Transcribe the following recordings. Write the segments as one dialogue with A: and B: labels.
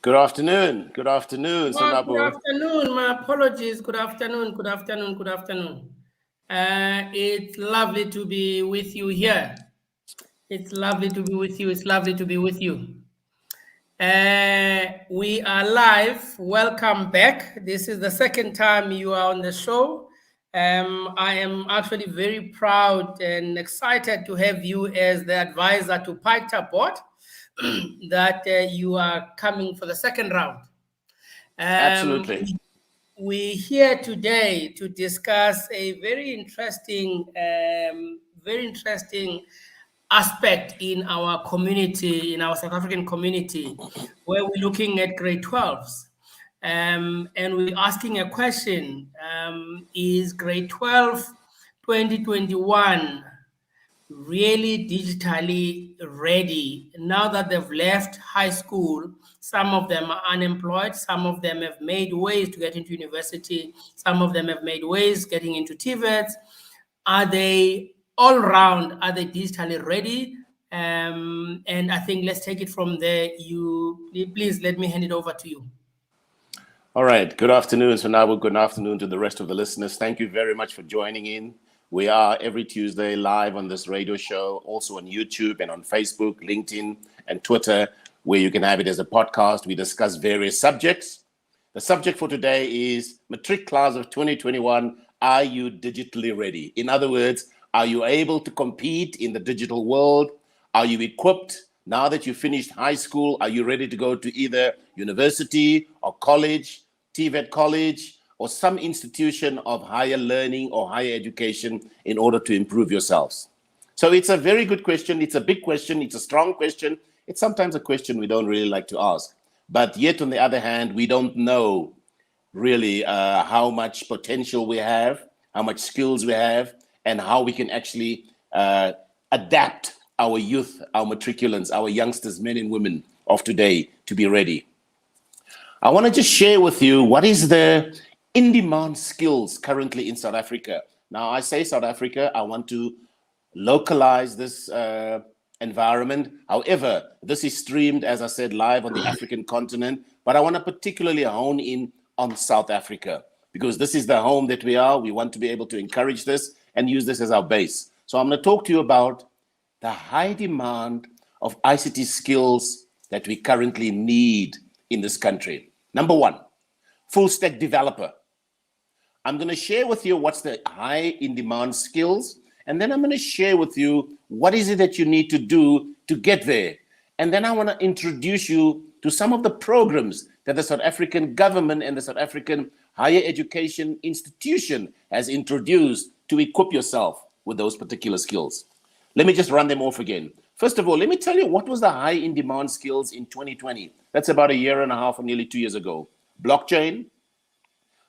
A: Good afternoon. Good afternoon,
B: Good
A: Sonabo.
B: afternoon. My apologies. Good afternoon. Good afternoon. Good afternoon. It's lovely to be with you here. It's lovely to be with you. It's lovely to be with you. We are live. Welcome back. This is the second time you are on the show. I am actually very proud and excited to have you as the advisor to Pike Board, that you are coming for the second round.
A: Absolutely.
B: We're here today to discuss a very interesting aspect in our community, in our South African community, where we're looking at grade 12s. And we're asking a question, is grade 12 2021 really digitally ready now that they've left high school? Some of them are unemployed, some of them have made ways to get into university, some of them have made ways getting into TVETs. Are they all round? Are they digitally ready? And I think let's take it from there. You please let me hand it over to you.
A: All right. Good afternoon, Sonabo. Good afternoon to the rest of the listeners. Thank you very much for joining in. We are every Tuesday live on this radio show, also on YouTube and on Facebook, LinkedIn, and Twitter, where you can have it as a podcast. We discuss various subjects. The subject for today is Matric Class of 2021. Are you digitally ready? In other words, are you able to compete in the digital world? Are you equipped? Now that you finished high school, are you ready to go to either university or college, TVET college, or some institution of higher learning or higher education in order to improve yourselves? So it's a very good question. It's a big question. It's a strong question. It's sometimes a question we don't really like to ask. But yet, on the other hand, we don't know really how much potential we have, how much skills we have, and how we can actually adapt our youth, our matriculants, our youngsters, men and women of today to be ready. I want to just share with you what is the in-demand skills currently in South Africa. Now, I say South Africa, I want to localize this environment. However, this is streamed, as I said, live on the African continent, but I want to particularly hone in on South Africa because this is the home that we are. We want to be able to encourage this and use this as our base. So I'm going to talk to you about the high demand of ICT skills that we currently need in this country. Number one, full stack developer. I'm going to share with you what's the high in demand skills, and then I'm going to share with you what is it that you need to do to get there. And then I want to introduce you to some of the programs that the South African government and the South African higher education institution has introduced to equip yourself with those particular skills. Let me just run them off again. First of all, let me tell you what was the high in demand skills in 2020. That's about a year and a half or nearly 2 years ago. Blockchain,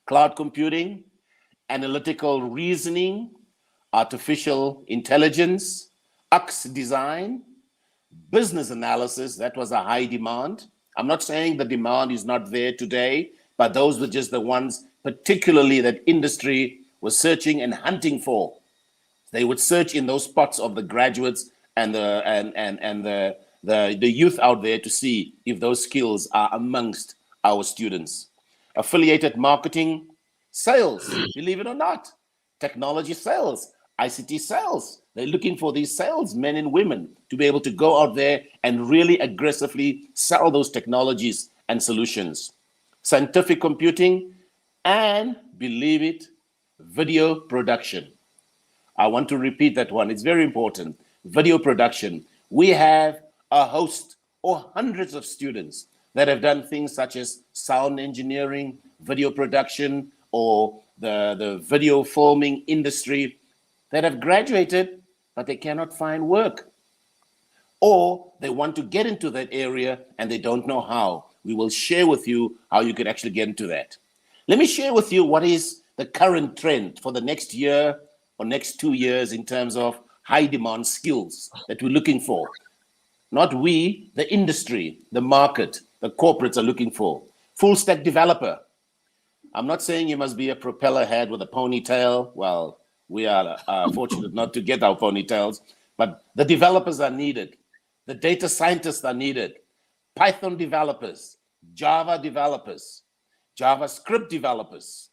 A: cloud computing, analytical reasoning, artificial intelligence, UX design, business analysis. That was a high demand. I'm not saying the demand is not there today, but those were just the ones particularly that industry was searching and hunting for. They would search in those spots of the graduates and the youth out there to see if those skills are amongst our students. Affiliated marketing, sales, believe it or not, technology sales, ICT sales. They're looking for these salesmen and women to be able to go out there and really aggressively sell those technologies and solutions. Scientific computing, and believe it, video production. I want to repeat that one. It's very important. Video production. We have a host or hundreds of students that have done things such as sound engineering, video production, or the video filming industry that have graduated, but they cannot find work. Or they want to get into that area and they don't know how. We will share with you how you can actually get into that. Let me share with you what is the current trend for the next year or next 2 years in terms of high demand skills that we're looking for. Not we, the industry, the market, the corporates are looking for. Full stack developer. I'm not saying you must be a propeller head with a ponytail. Well, we are fortunate not to get our ponytails, but the developers are needed. The data scientists are needed. Python developers, Java developers, JavaScript developers,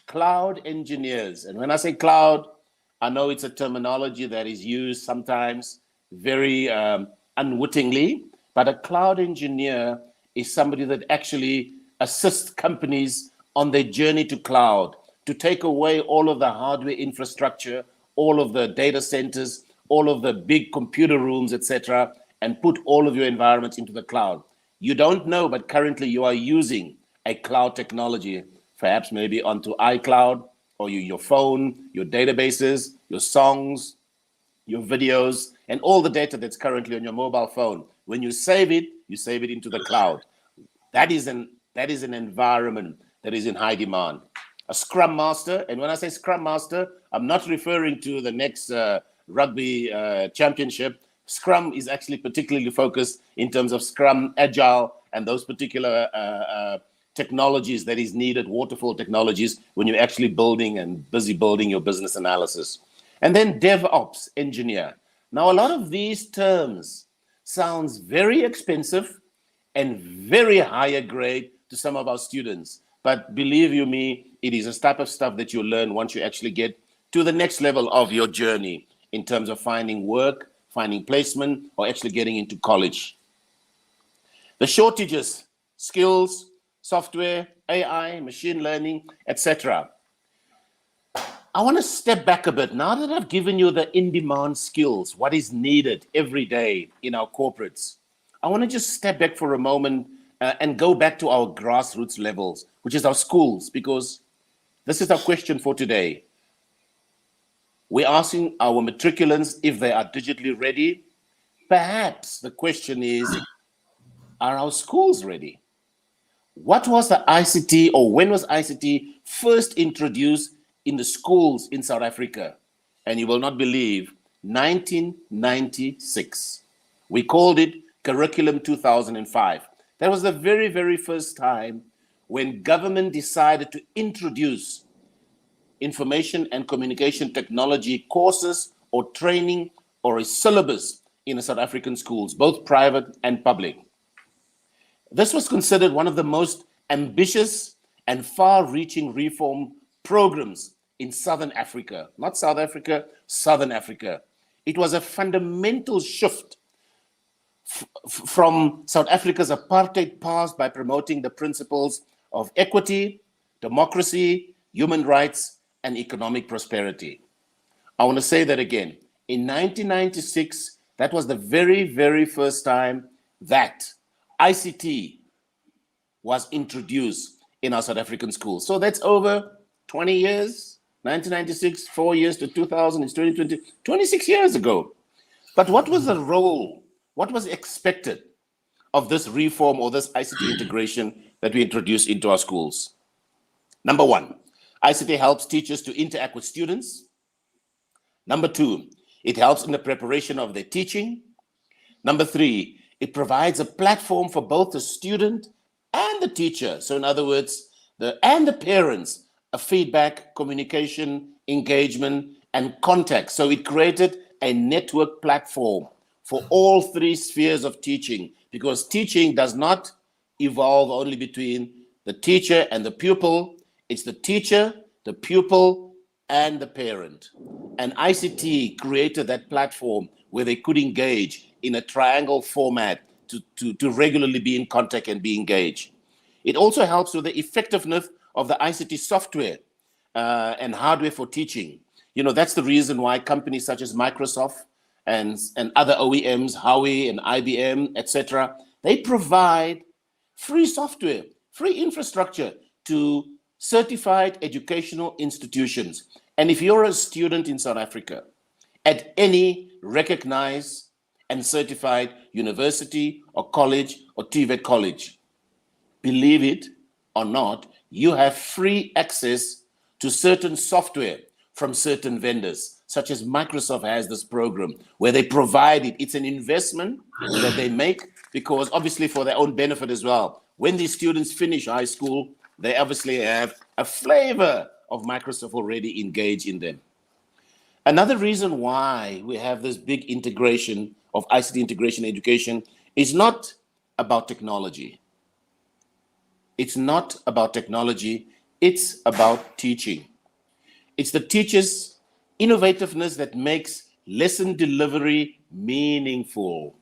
A: cloud engineers. And when I say cloud, I know it's a terminology that is used sometimes very unwittingly, but a cloud engineer is somebody that actually assists companies on their journey to cloud, to take away all of the hardware infrastructure, all of the data centers, all of the big computer rooms, etc., and put all of your environments into the cloud. You don't know, but currently you are using a cloud technology, perhaps maybe onto iCloud or your phone, your databases, your songs, your videos, and all the data that's currently on your mobile phone. When you save it into the cloud. That is an environment that is in high demand. A Scrum Master, and when I say Scrum Master, I'm not referring to the next rugby championship. Scrum is actually particularly focused in terms of Scrum, Agile, and those particular technologies that is needed, waterfall technologies, when you're actually building and busy building your business analysis. And then DevOps engineer. Now, a lot of these terms sounds very expensive and very higher grade to some of our students. But believe you me, it is a type of stuff that you learn once you actually get to the next level of your journey in terms of finding work, finding placement, or actually getting into college. The shortages, skills, software, AI, machine learning, etc. I want to step back a bit. Now that I've given you the in-demand skills, what is needed every day in our corporates, I want to just step back for a moment and go back to our grassroots levels, which is our schools, because this is our question for today. We're asking our matriculants if they are digitally ready. Perhaps the question is, are our schools ready? What was the ICT, or when was ICT first introduced in the schools in South Africa? And you will not believe, 1996. We called it Curriculum 2005. That was the very, very first time when government decided to introduce information and communication technology courses or training or a syllabus in the South African schools, both private and public. This was considered one of the most ambitious and far-reaching reform programs in Southern Africa, not South Africa, Southern Africa. It was a fundamental shift from South Africa's apartheid past by promoting the principles of equity, democracy, human rights, and economic prosperity. I want to say that again. In 1996, that was the very, very first time that ICT was introduced in our South African schools. So that's over 20 years, 1996, 4 years to 2000, it's 2020, 26 years ago. But what was the role, what was expected of this reform or this ICT integration that we introduced into our schools? Number one, ICT helps teachers to interact with students. Number two, it helps in the preparation of their teaching. Number three, it provides a platform for both the student and the teacher. So in other words, the parents, a feedback, communication, engagement, and contact. So it created a network platform for all three spheres of teaching, because teaching does not evolve only between the teacher and the pupil. It's the teacher, the pupil, and the parent. And ICT created that platform where they could engage in a triangle format to regularly be in contact and be engaged. It also helps with the effectiveness of the ICT software and hardware for teaching. You know, that's the reason why companies such as Microsoft and other OEMs, Huawei and IBM, etc., they provide free software, free infrastructure to certified educational institutions. And if you're a student in South Africa at any recognized and certified university or college or TVET college, believe it or not, you have free access to certain software from certain vendors, such as Microsoft has this program where they provide it. It's an investment that they make because obviously for their own benefit as well. When these students finish high school, they obviously have a flavor of Microsoft already engaged in them. Another reason why we have this big integration of ICT integration education is not about technology. It's not about technology, it's about teaching. It's the teacher's innovativeness that makes lesson delivery meaningful.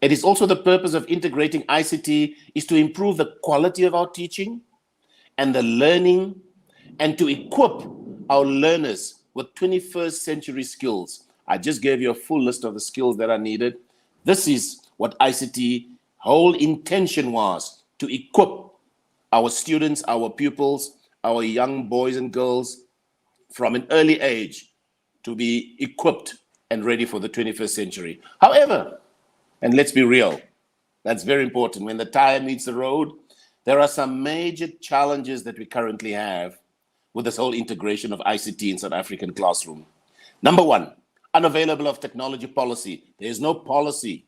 A: It is also the purpose of integrating ICT is to improve the quality of our teaching and the learning, and to equip our learners with 21st century skills. I just gave you a full list of the skills that are needed. This is what ICT whole intention was, to equip our students, our pupils, our young boys and girls from an early age to be equipped and ready for the 21st century. However, and let's be real, that's very important. When the tire meets the road, there are some major challenges that we currently have with this whole integration of ICT in South African classroom. Number one, unavailable of technology policy. There's no policy.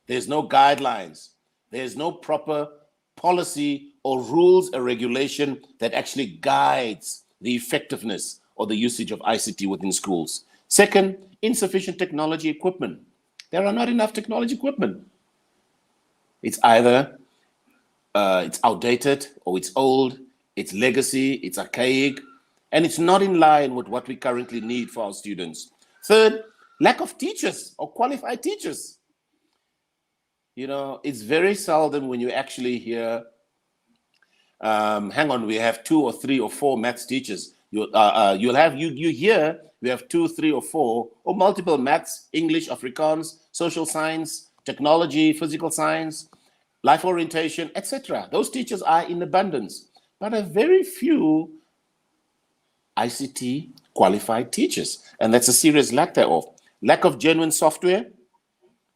A: There's no guidelines. There's no proper policy or rules or regulation that actually guides the effectiveness or the usage of ICT within schools. Second, insufficient technology equipment. There are not enough technology equipment. It's either it's outdated or it's old, it's legacy, it's archaic, and it's not in line with what we currently need for our students. Third, lack of teachers or qualified teachers. You know, it's very seldom when you actually hear, hang on, we have 2 or 3 or 4 maths teachers. You hear we have 2, 3 or 4 or multiple maths, English, Afrikaans, social science, technology, physical science, life orientation, etc. Those teachers are in abundance, but a very few ICT qualified teachers, and that's a serious lack thereof. Lack of genuine software.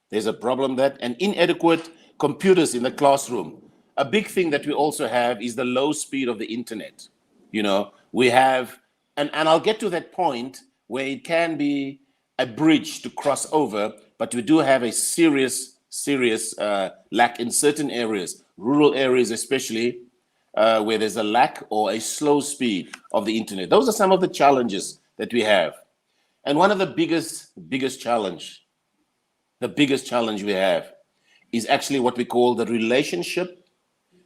A: There's a problem that, and inadequate computers in the classroom. A big thing that we also have is the low speed of the internet. You know, we have, and I'll get to that point where it can be a bridge to cross over, but we do have a serious lack in certain areas, rural areas especially, where there's a lack or a slow speed of the internet. Those are some of the challenges that we have. And one of the biggest challenge we have is actually what we call the relationship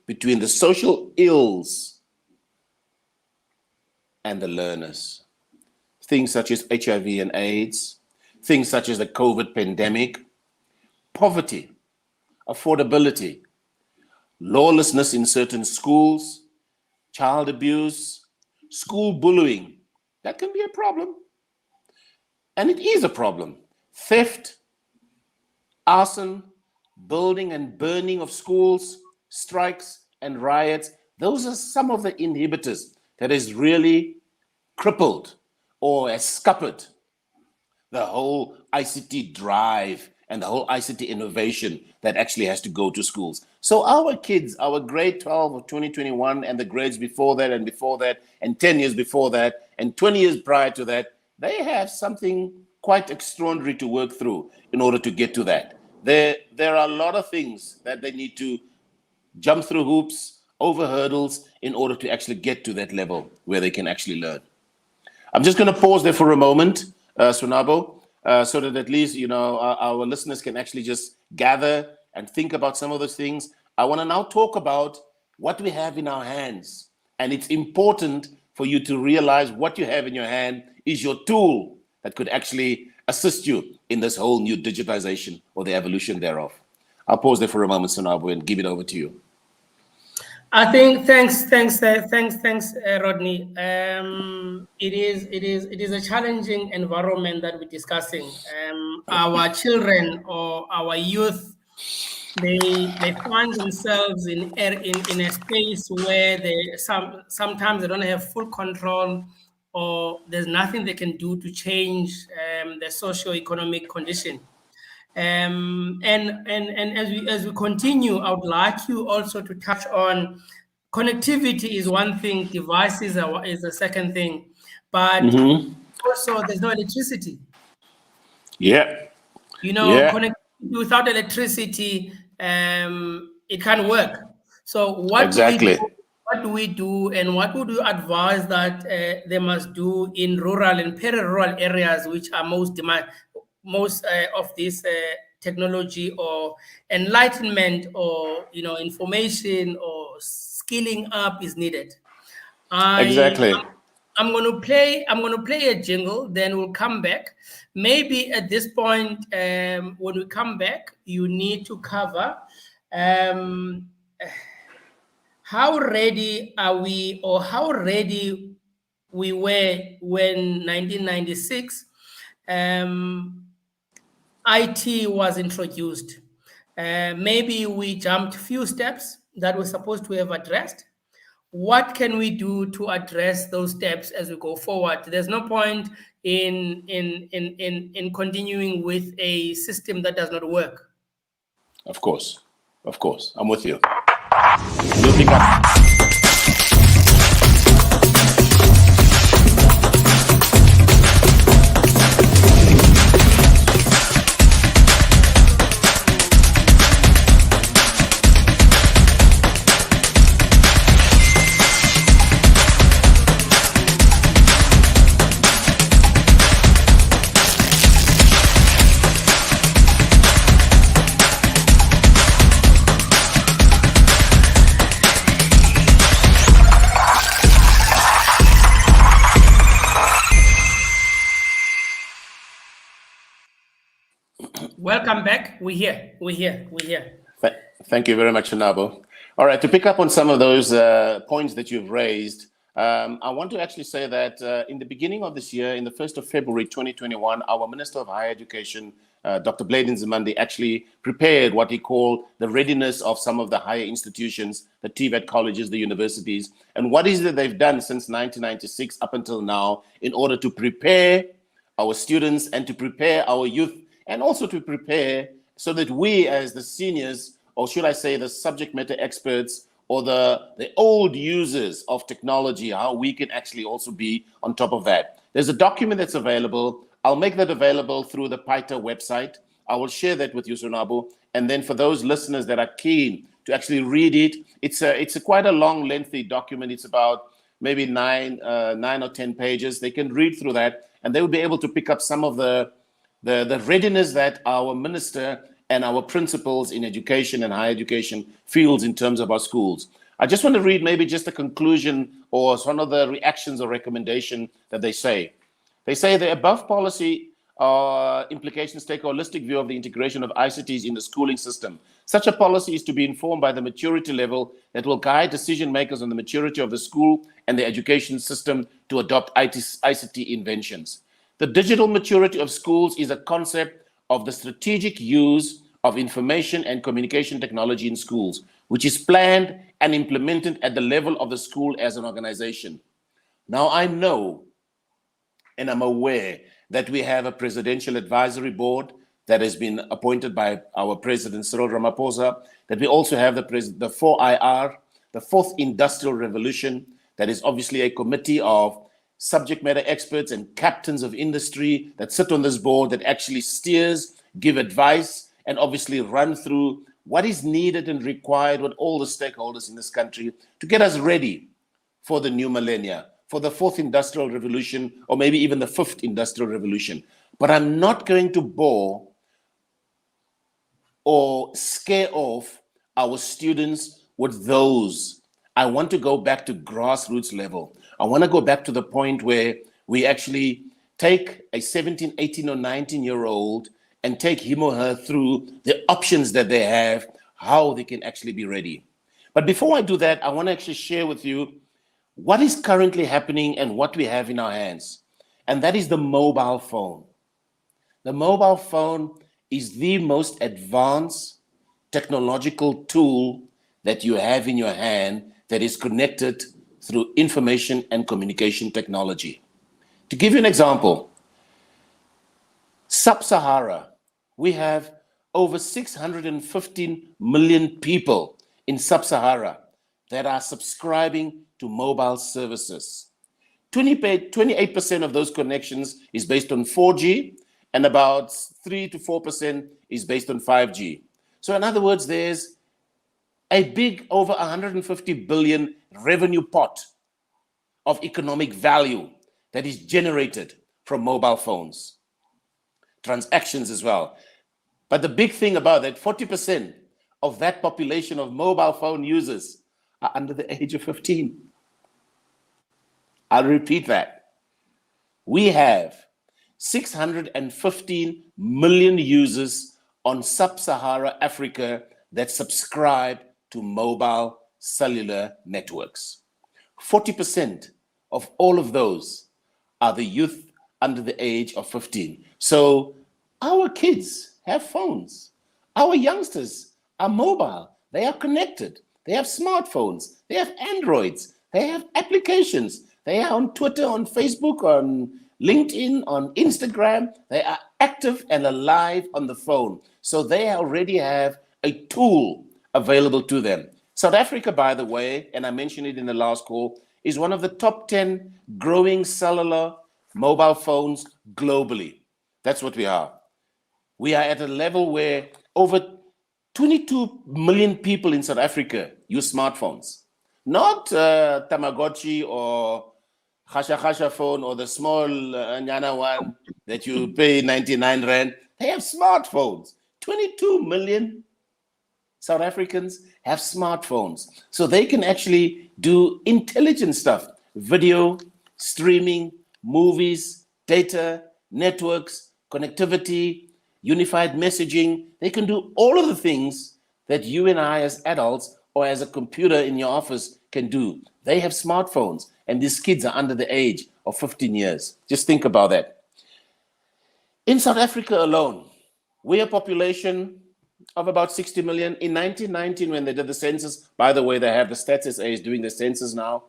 A: between the social ills and the learners. Things such as HIV and AIDS, things such as the COVID pandemic, poverty, affordability, lawlessness in certain schools, child abuse, school bullying. That can be a problem. And it is a problem. Theft, arson, building and burning of schools, strikes and riots. Those are some of the inhibitors that has really crippled or has scuppered the whole ICT drive and the whole ICT innovation that actually has to go to schools. So our kids, our grade 12 of 2021 and the grades before that and 10 years before that and 20 years prior to that, they have something quite extraordinary to work through in order to get to that. There are a lot of things that they need to jump through hoops, over hurdles in order to actually get to that level where they can actually learn. I'm just going to pause there for a moment, Sunabo, so that at least, you know, our listeners can actually just gather and think about some of those things. I want to now talk about what we have in our hands. And it's important for you to realize what you have in your hand is your tool that could actually assist you in this whole new digitization or the evolution thereof. I'll pause there for a moment, Sunabo, and give it over to you.
B: I think thanks, Rodney. It is a challenging environment that we're discussing. Our children or our youth, they find themselves in a space where sometimes they don't have full control, or there's nothing they can do to change the socio-economic condition. And as we continue, I would like you also to touch on connectivity is one thing, devices is the second thing, but also there's no electricity.
A: Yeah.
B: You know, connectivity without electricity, it can't work. So what do we do, and what would you advise that they must do in rural and peri-rural areas, which are most of this technology or enlightenment or, you know, information or skilling up is needed.
A: Exactly.
B: I'm going to play a jingle, then we'll come back. Maybe at this point, when we come back, you need to cover how ready are we, or how ready we were when 1996 IT was introduced. Maybe we jumped few steps that we're supposed to have addressed. What can we do to address those steps as we go forward? There's no point in continuing with a system that does not work.
A: Of course, I'm with you. We'll pick up.
B: Welcome back. We're here.
A: Thank you very much, Nabo. All right, to pick up on some of those points that you've raised, I want to actually say that in the beginning of this year, in the 1st of February 2021, our Minister of Higher Education, Dr. Blade Nzimande, actually prepared what he called the readiness of some of the higher institutions, the TVET colleges, the universities, and what is it they've done since 1996 up until now in order to prepare our students and to prepare our youth, and also to prepare so that we as the seniors, or should I say the subject matter experts, or the old users of technology, how we can actually also be on top of that. There's a document that's available. I'll make that available through the PITA website. I will share that with you, Sonabo. And then for those listeners that are keen to actually read it, it's a quite a long, lengthy document. It's about maybe nine or 10 pages. They can read through that, and they will be able to pick up some of the readiness that our minister and our principals in education and higher education feels in terms of our schools. I just want to read maybe just a conclusion or some of the reactions or recommendation that they say. They say the above policy implications take a holistic view of the integration of ICTs in the schooling system. Such a policy is to be informed by the maturity level that will guide decision makers on the maturity of the school and the education system to adopt ICT inventions. The digital maturity of schools is a concept of the strategic use of information and communication technology in schools, which is planned and implemented at the level of the school as an organization. Now, I know and I'm aware that we have a presidential advisory board that has been appointed by our president, Cyril Ramaphosa, that we also have the 4IR, the Fourth Industrial Revolution, that is obviously a committee of subject matter experts and captains of industry that sit on this board that actually steers, give advice, and obviously run through what is needed and required with all the stakeholders in this country to get us ready for the new millennia, for the fourth industrial revolution, or maybe even the fifth industrial revolution. But I'm not going to bore or scare off our students with those. I want to go back to grassroots level. I want to go back to the point where we actually take a 17, 18, or 19-year-old and take him or her through the options that they have, how they can actually be ready. But before I do that, I want to actually share with you what is currently happening and what we have in our hands. And that is the mobile phone. The mobile phone is the most advanced technological tool that you have in your hand that is connected through information and communication technology. To give you an example, Sub-Sahara, we have over 615 million people in Sub-Sahara that are subscribing to mobile services. 28% of those connections is based on 4G, and about 3 to 4% is based on 5G. So in other words, there's a big over 150 billion revenue pot of economic value that is generated from mobile phones. Transactions as well. But the big thing about that, 40% of that population of mobile phone users are under the age of 15. I'll repeat that. We have 615 million users on sub-Saharan Africa that subscribe to mobile cellular networks. 40% of all of those are the youth under the age of 15. So our kids have phones. Our youngsters are mobile. They are connected. They have smartphones. They have Androids. They have applications. They are on Twitter, on Facebook, on LinkedIn, on Instagram. They are active and alive on the phone. So they already have a tool available to them. South Africa, by the way, and I mentioned it in the last call, is one of the top 10 growing cellular mobile phones globally. That's what we are. We are at a level where over 22 million people in South Africa use smartphones. Not Tamagotchi or Khasha phone or the small Nyana one that you pay 99 Rand. They have smartphones. 22 million South Africans have smartphones. So they can actually do intelligent stuff, video, streaming, movies, data, networks, connectivity, unified messaging. They can do all of the things that you and I as adults or as a computer in your office can do. They have smartphones, and these kids are under the age of 15 years. Just think about that. In South Africa alone, we have a population of about 60 million. In 1919, when they did the census, by the way, they have the Stats SA is doing the census now.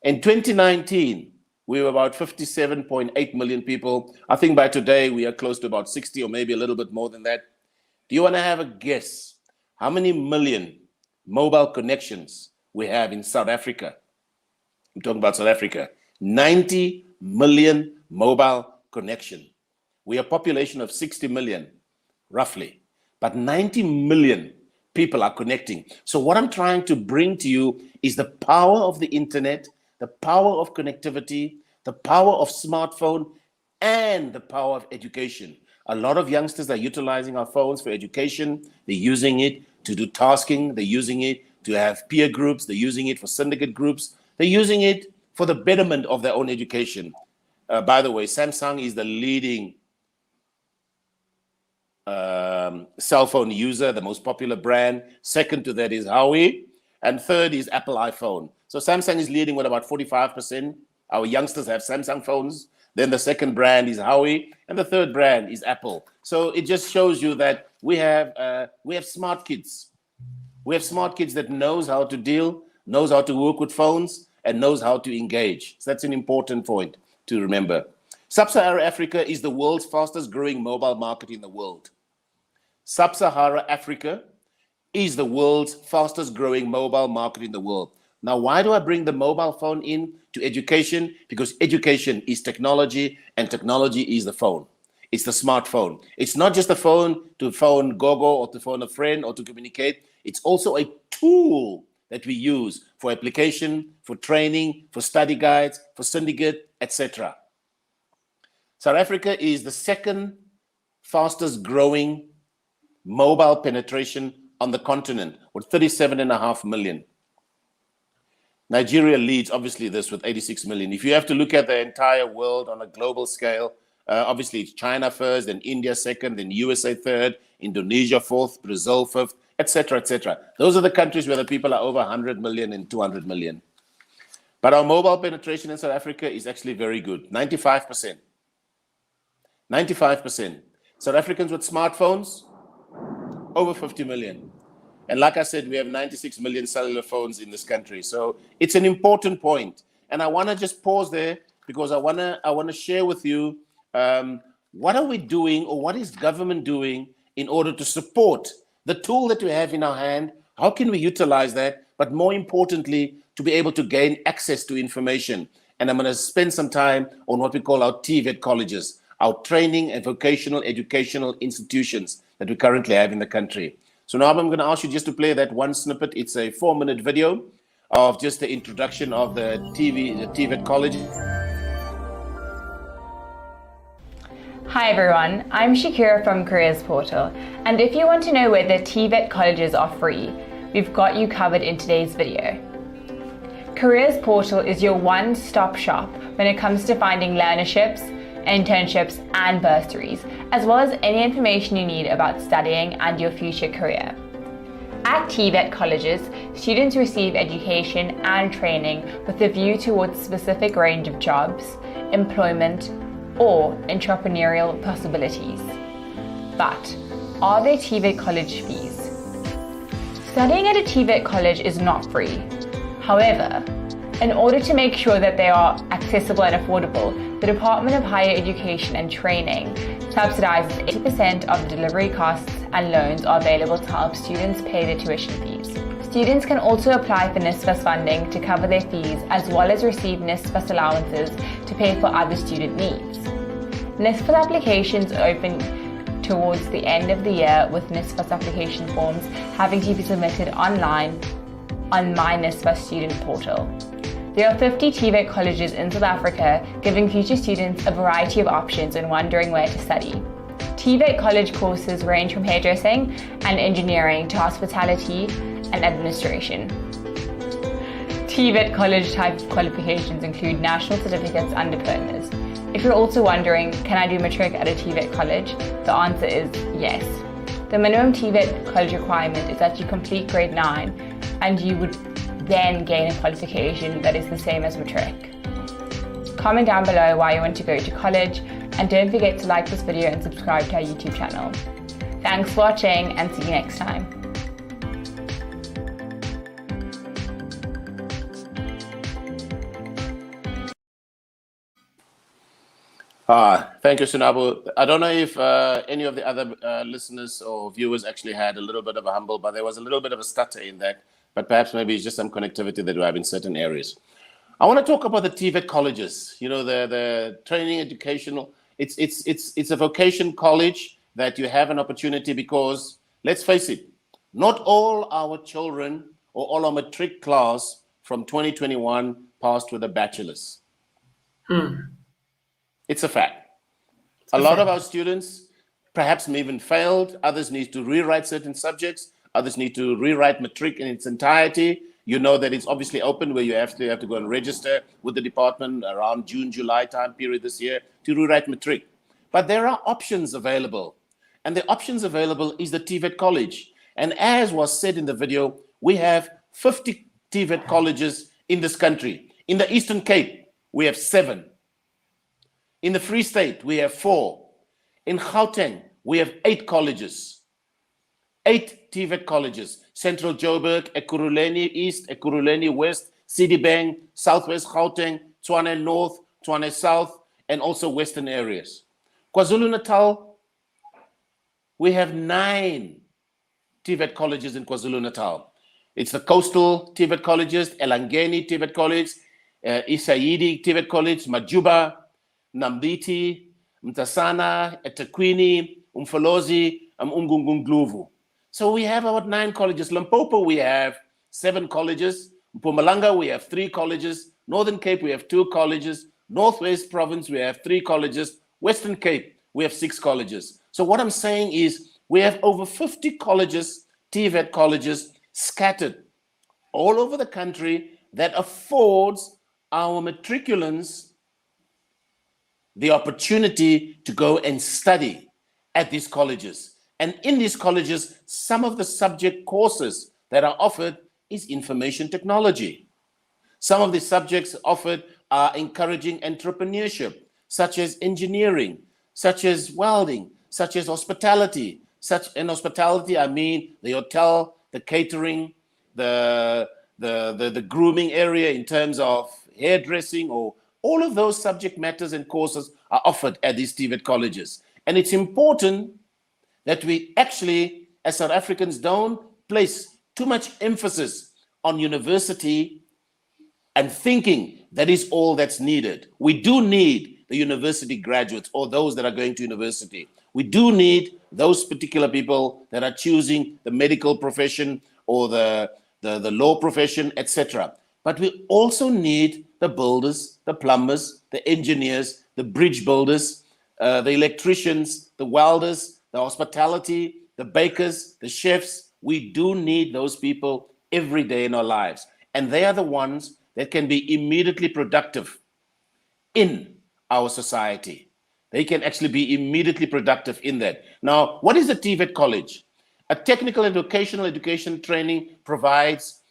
A: In 2019, we were about 57.8 million people. I think by today, we are close to about 60 or maybe a little bit more than that. Do you want to have a guess how many million mobile connections we have in South Africa? I'm talking about South Africa. 90 million mobile connection. We are a population of 60 million, roughly. But 90 million people are connecting. So what I'm trying to bring to you is the power of the internet, the power of connectivity, the power of smartphone, and the power of education. A lot of youngsters are utilizing our phones for education. They're using it to do tasking. They're using it to have peer groups. They're using it for syndicate groups. They're using it for the betterment of their own education. By the way, Samsung is the leading cell phone user, the most popular brand. Second to that is Huawei. And third is Apple iPhone. So Samsung is leading with about 45%. Our youngsters have Samsung phones. Then the second brand is Huawei. And the third brand is Apple. So it just shows you that we have smart kids. We have smart kids that knows how to deal, knows how to work with phones, and knows how to engage. So that's an important point to remember. Sub-Saharan Africa is the world's fastest growing mobile market in the world. Sub-Saharan Africa is the world's fastest growing mobile market in the world. Now, why do I bring the mobile phone in to education? Because education is technology, and technology is the phone. It's the smartphone. It's not just a phone to phone Gogo or to phone a friend or to communicate. It's also a tool that we use for application, for training, for study guides, for syndicate, etc. South Africa is the second fastest growing mobile penetration on the continent with 37.5 million. Nigeria leads, obviously, this with 86 million. If you have to look at the entire world on a global scale, obviously it's China first, then India second, then USA third, Indonesia fourth, Brazil fifth, etc., etc. Those are the countries where the people are over 100 million and 200 million. But our mobile penetration in South Africa is actually very good, 95%. 95%. South Africans with smartphones, over 50 million. And like I said, we have 96 million cellular phones in this country. So it's an important point. And I want to just pause there because I want to share with you what are we doing, or what is government doing in order to support the tool that we have in our hand? How can we utilize that? But more importantly, to be able to gain access to information. And I'm going to spend some time on what we call our TVET colleges, our training and vocational educational institutions that we currently have in the country. So now I'm going to ask you just to play that one snippet. It's a 4-minute video of just the introduction of the TVET college.
C: Hi everyone, I'm Shakira from Careers Portal, and if you want to know whether TVET colleges are free, we've got you covered in today's video. Careers Portal is your one-stop shop when it comes to finding learnerships, internships, and bursaries, as well as any information you need about studying and your future career. At TVET colleges, students receive education and training with a view towards a specific range of jobs, employment, or entrepreneurial possibilities. But are there TVET college fees? Studying at a TVET college is not free. However, in order to make sure that they are accessible and affordable, the Department of Higher Education and Training subsidizes 80% of the delivery costs, and loans are available to help students pay their tuition fees. Students can also apply for NSFAS funding to cover their fees, as well as receive NSFAS allowances to pay for other student needs. NSFAS applications open towards the end of the year, with NSFAS application forms having to be submitted online on My NSFAS Student Portal. There are 50 TVET colleges in South Africa, giving future students a variety of options when wondering where to study. TVET college courses range from hairdressing and engineering to hospitality and administration. TVET college type qualifications include national certificates and diplomas. If you're also wondering, can I do matric at a TVET college? The answer is yes. The minimum TVET college requirement is that you complete grade 9, and you would then gain a qualification that is the same as matric. Comment down below why you want to go to college, and don't forget to like this video and subscribe to our YouTube channel. Thanks for watching, and see you next time.
A: Thank you, Sunabo. I don't know if any of the other listeners or viewers actually had a little bit of a humble, but there was a little bit of a stutter in that, but perhaps maybe it's just some connectivity that we have in certain areas. I want to talk about the TVET colleges. You know, the training educational, it's a vocation college that you have an opportunity because, let's face it, not all our children or all our matric class from 2021 passed with a bachelor's. It's a fact. A lot of our students perhaps may even failed. Others need to rewrite certain subjects. Others need to rewrite matric in its entirety. You know that it's obviously open where you have to go and register with the department around June, July time period this year to rewrite matric. But there are options available. And the options available is the TVET college. And as was said in the video, we have 50 TVET colleges in this country. In the Eastern Cape, we have 7. In the Free State, we have 4. In Gauteng, we have 8 colleges. 8 TVET colleges. Central Joburg, Ekurhuleni East, Ekurhuleni West, Citibank, Southwest Gauteng, Tshwane North, Tshwane South, and also Western areas. KwaZulu-Natal, we have 9 TVET colleges in KwaZulu-Natal. It's the coastal TVET colleges, Elangeni TVET College, Isayidi TVET College, Majuba, Nambiti, Mtasana, eThekwini, Umfolozi, Umgungundlovu. So we have about 9 colleges. Limpopo, we have 7 colleges. Mpumalanga, we have 3 colleges. Northern Cape, we have 2 colleges. Northwest Province, we have 3 colleges. Western Cape, we have 6 colleges. So what I'm saying is we have over 50 colleges, TVET colleges, scattered all over the country that affords our matriculants the opportunity to go and study at these colleges. And in these colleges, some of the subject courses that are offered is information technology. Some of the subjects offered are encouraging entrepreneurship, such as engineering, such as welding, such as hospitality. In hospitality, I mean the hotel, the catering, the grooming area in terms of hairdressing, or all of those subject matters and courses are offered at these TVET colleges. And it's important that we actually, as South Africans, don't place too much emphasis on university and thinking that is all that's needed. We do need the university graduates or those that are going to university. We do need those particular people that are choosing the medical profession or the law profession, etc. But we also need the builders, the plumbers, the engineers, the bridge builders, the electricians, the welders, the hospitality, the bakers, the chefs. We do need those people every day in our lives. And they are the ones that can be immediately productive in our society. They can actually be immediately productive in that. Now, what is a TVET college? A technical and vocational education training provides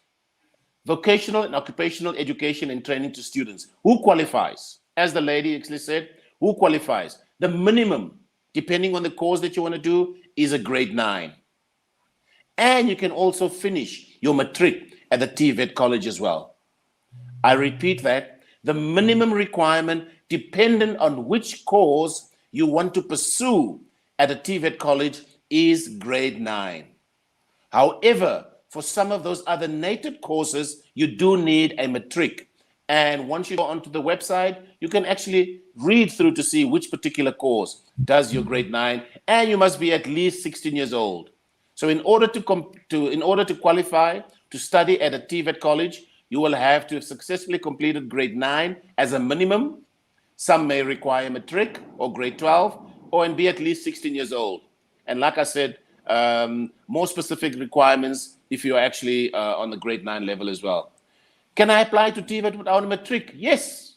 A: vocational and occupational education and training to students. Who qualifies? As the lady actually said, who qualifies? The minimum, depending on the course that you want to do, is a grade 9. And you can also finish your matric at the TVET college as well. I repeat that, the minimum requirement, dependent on which course you want to pursue at a TVET college, is grade 9. However, for some of those other native courses, you do need a matric. And once you go onto the website, you can actually read through to see which particular course does your grade 9, and you must be at least 16 years old. So in order to qualify to study at a TVET college, you will have to have successfully completed grade 9 as a minimum. Some may require matric or grade 12, and be at least 16 years old. And like I said, more specific requirements if you are actually on the grade 9 level as well. Can I apply to TVET without a matric? Yes.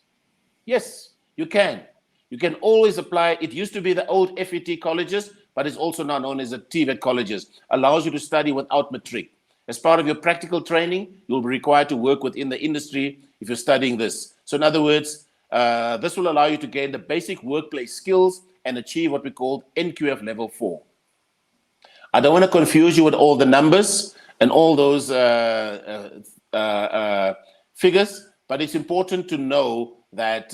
A: Yes, you can. You can always apply. It used to be the old FET colleges, but it's also now known as the TVET colleges. Allows you to study without matric. As part of your practical training, you'll be required to work within the industry if you're studying this. So in other words, this will allow you to gain the basic workplace skills and achieve what we call NQF level 4. I don't want to confuse you with all the numbers and all those figures, but it's important to know that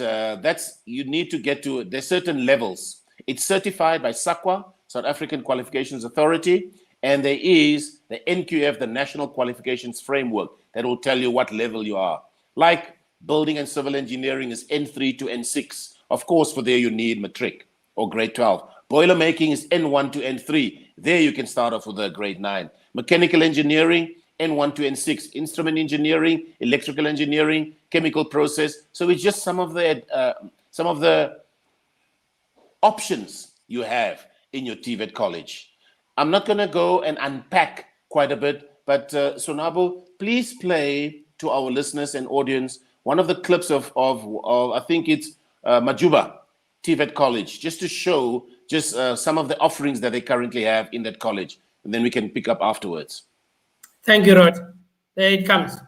A: you need to get to, there's certain levels. It's certified by SAQA, South African Qualifications Authority, and there is the NQF, the National Qualifications Framework, that will tell you what level you are. Like building and civil engineering is N3 to N6. Of course, for there you need matric or grade 12. Boiler making is N1 to N3. There you can start off with a grade 9. Mechanical engineering, N1 to N6. Instrument engineering, electrical engineering, chemical process. So it's just some of the options you have in your TVET college. I'm not going to go and unpack quite a bit, but Sonabo, please play to our listeners and audience one of the clips of I think it's Majuba TVET College, just to show just some of the offerings that they currently have in that college, and then we can pick up afterwards.
B: Thank you, Rod. There it comes.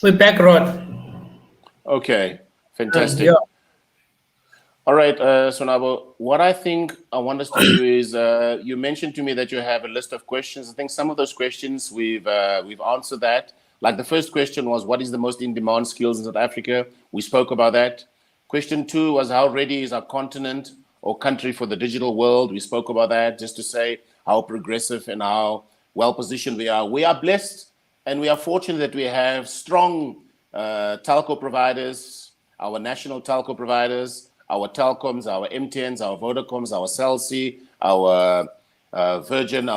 B: We're back, Rod.
A: Okay, fantastic.
B: Yeah.
A: All right, Sonabo, what I think I want us to do is, you mentioned to me that you have a list of questions. I think some of those questions we've answered that. Like the first question was, what is the most in-demand skills in South Africa? We spoke about that. Question 2 was, how ready is our continent or country for the digital world? We spoke about that, just to say how progressive and how well-positioned we are. We are blessed and we are fortunate that we have strong telco providers, our national telco providers, our telecoms, our MTNs, our Vodacoms, our Cell C, our Virgin,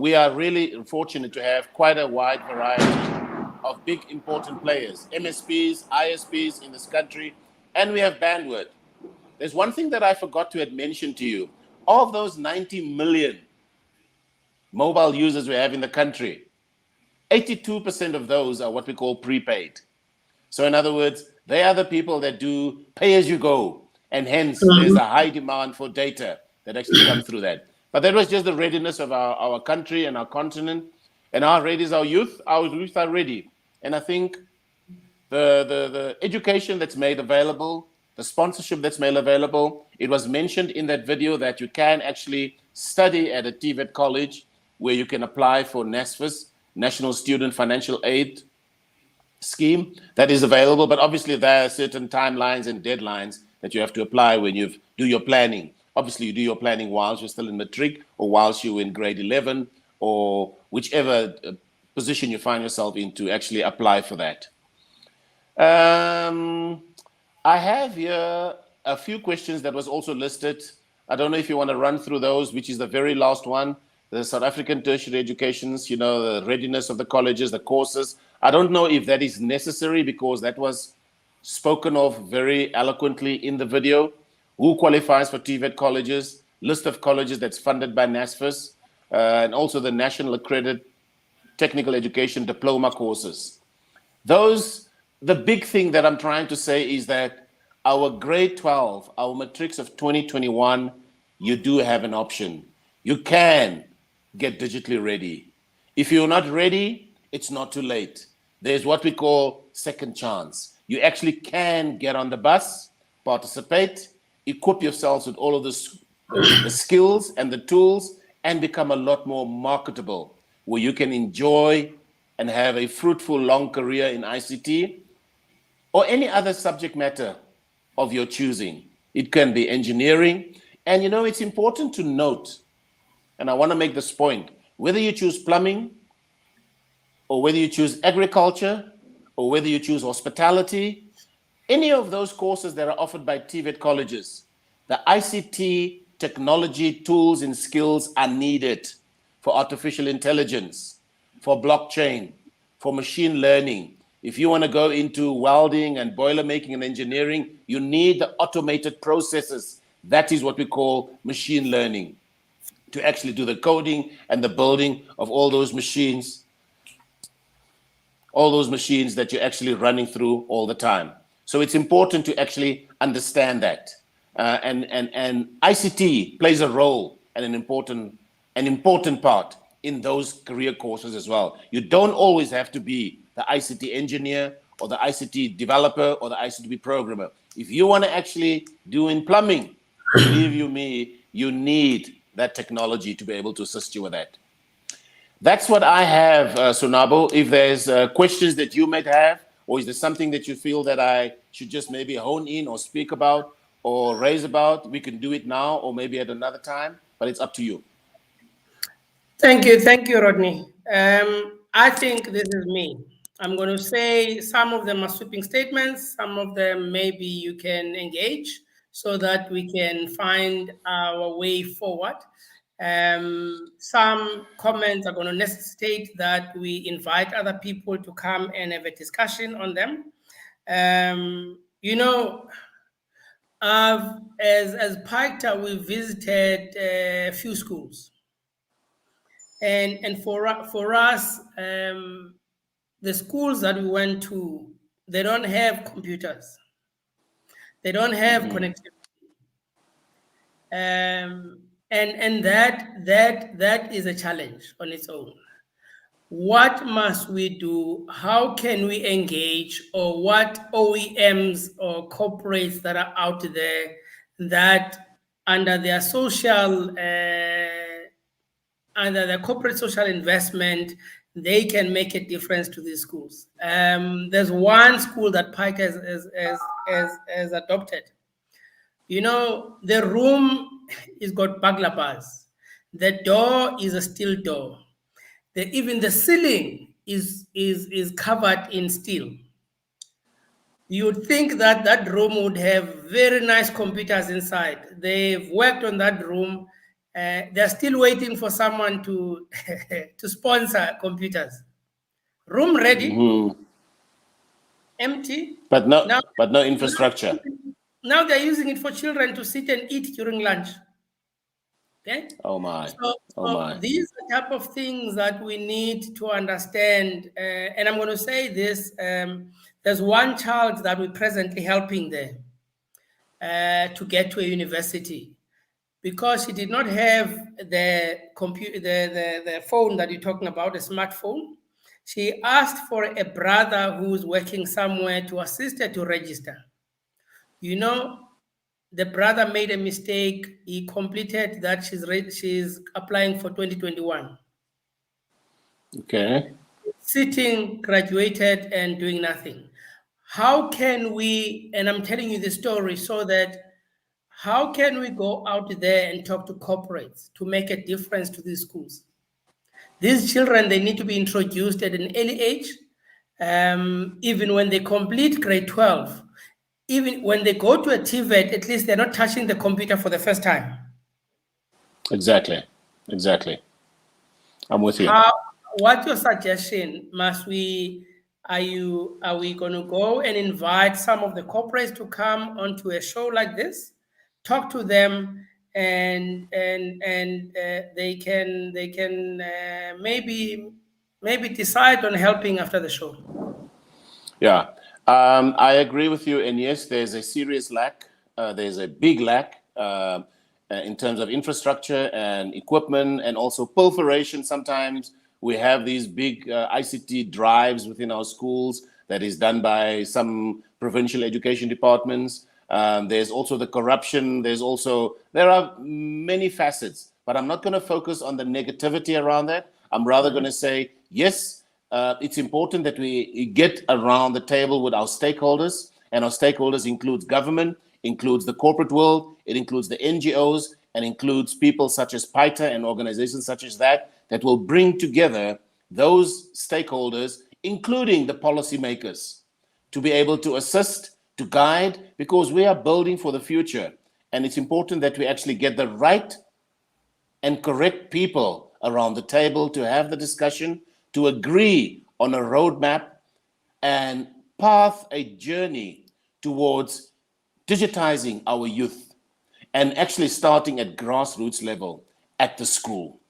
A: we are really fortunate to have quite a wide variety of big important players, MSPs, ISPs in this country, and we have bandwidth. There's one thing that I forgot to mention to you. Of those 90 million mobile users we have in the country, 82% of those are what we call prepaid. So in other words, they are the people that do pay as you go. And hence, there's a high demand for data that actually comes through that. But that was just the readiness of our country and our continent. And our ready is our youth. Our youth are ready. And I think the education that's made available, the sponsorship that's made available, it was mentioned in that video that you can actually study at a TVET college where you can apply for NSFAS, National Student Financial Aid scheme, that is available. But obviously there are certain timelines and deadlines that you have to apply when you do your planning. Obviously, you do your planning whilst you're still in matric or whilst you're in grade 11 or whichever position you find yourself in to actually apply for that. I have here a few questions that was also listed. I don't know if you want to run through those, which is the very last one. The South African tertiary educations, the readiness of the colleges, the courses. I don't know if that is necessary because that was spoken of very eloquently in the video. Who qualifies for TVET colleges, list of colleges that's funded by NSFAS, and also the National Accredited Technical Education Diploma courses. The big thing that I'm trying to say is that our grade 12, our matrics of 2021, you do have an option. You can get digitally ready. If you're not ready, it's not too late. There's what we call second chance. You actually can get on the bus, participate, equip yourselves with all of the skills and the tools, and become a lot more marketable, where you can enjoy and have a fruitful long career in ICT or any other subject matter of your choosing. It can be engineering. And it's important to note, and I want to make this point, whether you choose plumbing or whether you choose agriculture or whether you choose hospitality, any of those courses that are offered by TVET colleges, the ICT technology tools and skills are needed for artificial intelligence, for blockchain, for machine learning. If you want to go into welding and boiler making and engineering, you need the automated processes. That is what we call machine learning, to actually do the coding and the building of all those machines that you're actually running through all the time. So it's important to actually understand that. And ICT plays a role and an important part in those career courses as well. You don't always have to be the ICT engineer or the ICT developer or the ICT programmer. If you want to actually do in plumbing, believe you me, you need that technology to be able to assist you with that. That's what I have, Sonabo. If there's questions that you might have, or is there something that you feel that I should just maybe hone in or speak about or raise about, we can do it now or maybe at another time, but it's up to you.
B: Thank you, Rodney. I think this is me. I'm going to say some of them are sweeping statements. Some of them maybe you can engage so that we can find our way forward. Some comments are going to necessitate that we invite other people to come and have a discussion on them. As PICTA, we visited a few schools, and for us, the schools that we went to, they don't have computers, they don't have connectivity, and that is a challenge on its own. what must we do? How can we engage? Or what OEMs or corporates that are out there that under their corporate social investment, they can make a difference to these schools? There's one school that Pike has adopted. You know, the room is got burglar bars. The door is a steel door. Even the ceiling is covered in steel. You would think that that room would have very nice computers inside. They've worked on that room. They're still waiting for someone to to sponsor computers. Room ready, empty.
A: But no infrastructure.
B: Now they're using it for children to sit and eat during lunch. Okay.
A: Oh my.
B: So these are the type of things that we need to understand. And I'm going to say this: there's one child that we're presently helping there to get to a university, because she did not have the computer, the phone that you're talking about, a smartphone. She asked for a brother who's working somewhere to assist her to register. You know, the brother made a mistake. He completed that she's applying for 2021.
A: Okay.
B: Sitting, graduated, and doing nothing. How can we, and I'm telling you the story so that how can we go out there and talk to corporates to make a difference to these schools? These children, they need to be introduced at an early age, even when they complete grade 12. Even when they go to a TVET, at least they're not touching the computer for the first time.
A: Exactly. I'm with you.
B: What's your suggestion? Are we going to go and invite some of the corporates to come onto a show like this, talk to them, and they can maybe decide on helping after the show?
A: Yeah. I agree with you, and yes, there's a serious lack. There's a big lack in terms of infrastructure and equipment, and also proliferation. Sometimes we have these big ICT drives within our schools that is done by some provincial education departments. There's also the corruption. There are many facets, but I'm not going to focus on the negativity around that. I'm rather going to say, yes, it's important that we get around the table with our stakeholders, and our stakeholders includes government, includes the corporate world, it includes the NGOs, and includes people such as PITA and organizations such as that will bring together those stakeholders, including the policymakers, to be able to assist, to guide, because we are building for the future. And it's important that we actually get the right and correct people around the table to have the discussion, to agree on a roadmap and path, a journey towards digitizing our youth and actually starting at grassroots level at the school.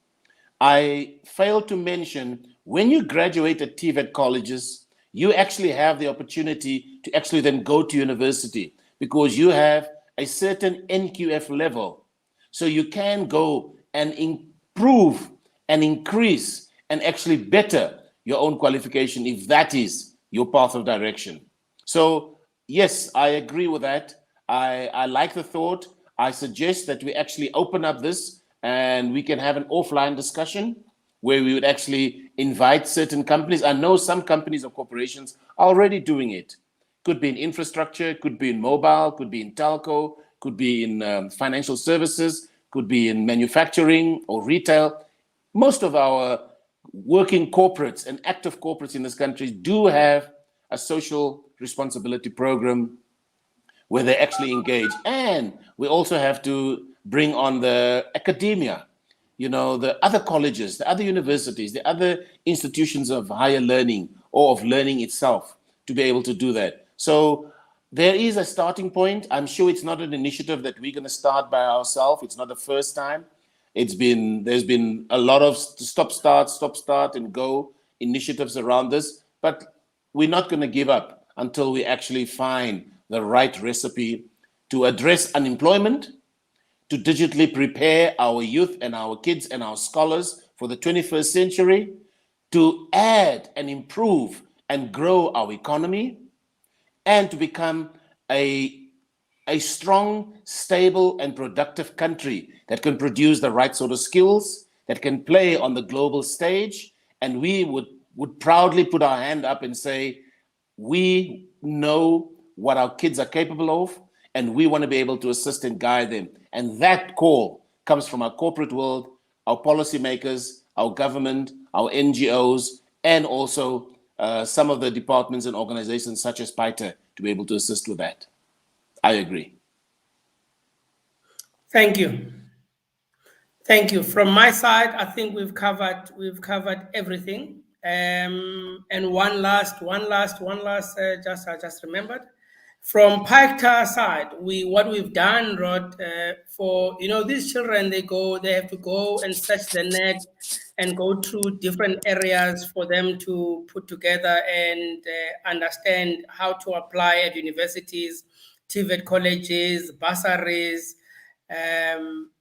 A: I failed to mention, when you graduate at TVET colleges, you actually have the opportunity to actually then go to university, because you have a certain NQF level. So you can go and improve and increase and actually better your own qualification if that is your path of direction. So yes, I agree with that. I like the thought. I suggest that we actually open up this and we can have an offline discussion where we would actually invite certain companies. I know some companies or corporations are already doing it. Could be in infrastructure, could be in mobile, could be in telco, could be in financial services, could be in manufacturing or retail. Most of our working corporates and active corporates in this country do have a social responsibility program where they actually engage. And we also have to bring on the academia, you know, the other colleges, the other universities, the other institutions of higher learning or of learning itself to be able to do that. So there is a starting point. I'm sure it's not an initiative that we're going to start by ourselves. It's not the first time. There's been a lot of stop, start and go initiatives around this, but we're not going to give up until we actually find the right recipe to address unemployment, to digitally prepare our youth and our kids and our scholars for the 21st century, to add and improve and grow our economy, and to become a strong, stable, and productive country that can produce the right sort of skills, that can play on the global stage. And we would proudly put our hand up and say, we know what our kids are capable of, and we want to be able to assist and guide them. And that call comes from our corporate world, our policymakers, our government, our NGOs, and also some of the departments and organizations such as PITA to be able to assist with that. I agree.
B: Thank you. Thank you. From my side, I think we've covered everything. And one last, I just remembered. From PITA side, what we've done, Rod, for these children, they have to go and search the net and go through different areas for them to put together and understand how to apply at universities, TVET colleges, bursaries.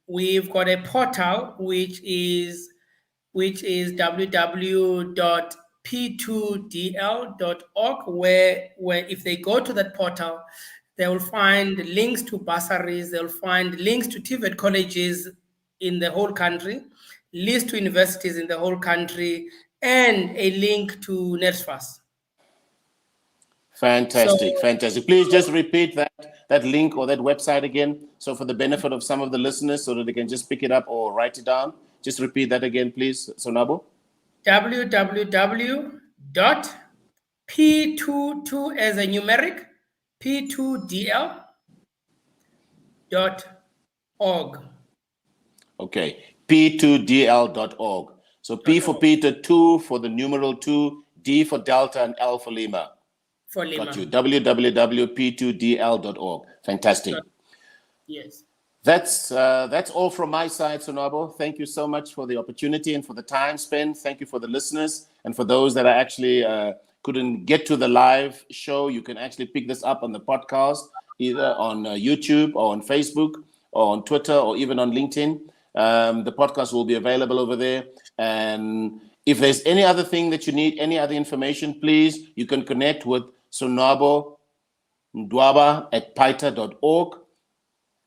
B: We've got a portal which is www.p2dl.org, where if they go to that portal, they will find links to bursaries, they'll find links to TVET colleges in the whole country, links to universities in the whole country, and a link to NSFAS.
A: Fantastic, fantastic. Please just repeat that link or that website again, so for the benefit of some of the listeners, so that they can just pick it up or write it down. Just repeat that again, please, Sonabo.
B: www.p22 as a numeric, p2dl.org.
A: Okay, p2dl.org. So P for Peter, 2 for the numeral 2, D for Delta, and L for Lima.
B: For Lima.
A: Got you. www.p2dl.org. Fantastic.
B: Yes.
A: That's all from my side, Sonabo. Thank you so much for the opportunity and for the time spent. Thank you for the listeners, and for those that are actually couldn't get to the live show. You can actually pick this up on the podcast, either on YouTube or on Facebook or on Twitter or even on LinkedIn. The podcast will be available over there. And if there's any other thing that you need, any other information, please, you can connect with Sonabo Ndwaba at pita.org,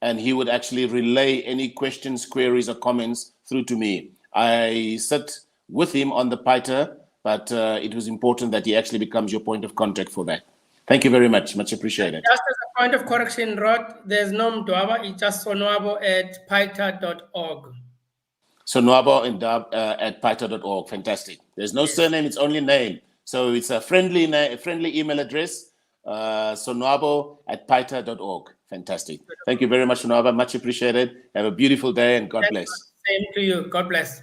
A: and he would actually relay any questions, queries, or comments through to me. I sit with him on the PITA, but it was important that he actually becomes your point of contact for that. Thank you very much. Much appreciated.
B: Just as a point of correction, Rod, there's no Ndwaba, it's just Sonabo at pita.org.
A: Sonabo at pita.org. Fantastic. There's no surname, it's only name. So it's a friendly email address, sonabo at pita.org. Fantastic. Thank you very much, Sonabo. Much appreciated. Have a beautiful day, and God bless.
B: Same to you. God bless.